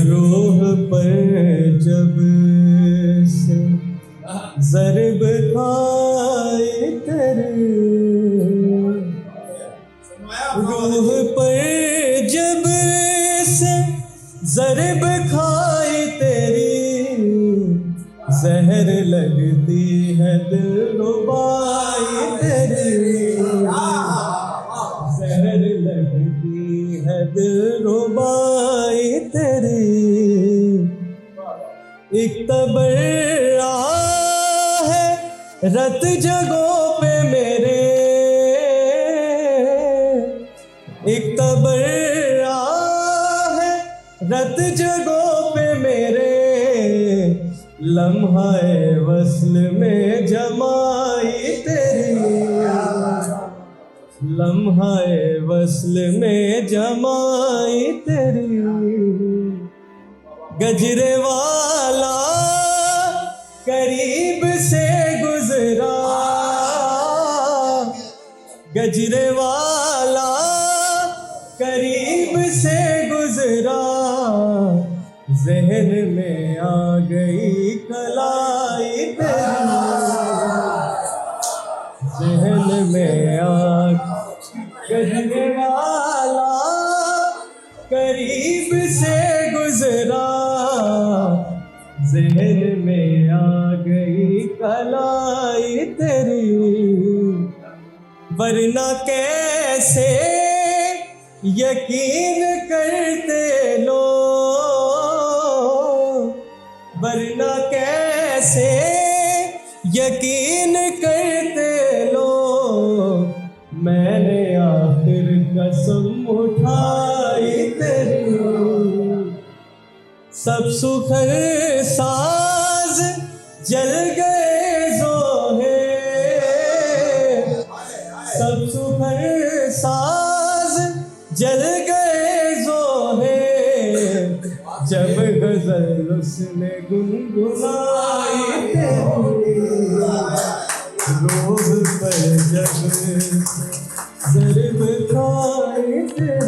रूह पर जब से ज़रब खाए तेरे, रूह पर जब से ज़रब खाए तेरी, जहर लगती है दिलरुबाई तेरी, जहर लगती है दिलरुबाई तेरी। एक तबर्रा है रत जगहों पे मेरे, एक तबर्रा है रत जगहों पे मेरे, लम्हाए वस्ल में जमाई तेरी, लम्हाए वस्ल में जमाई तेरी। गजरे वाला करीब से गुजरा, गजरे वाला करीब से गुजरा, ज़हन में आ गई कलाई तेरी, ज़हन में आ गजरे वाला करीब से गुजरा, ज़हन में आ गई कलाई तेरी। वरना कैसे यकीन करते लोग, वरना कैसे यकीन करते लोग, मैंने आखिर कसम उठाई तेरी। सब सुखर साज जल गए जोहे, सब सुखर साज जल गए जोहे, जब गजल उसने गुनगुनाई तेरी। रोह पर जब ज़रब खाए तेरी,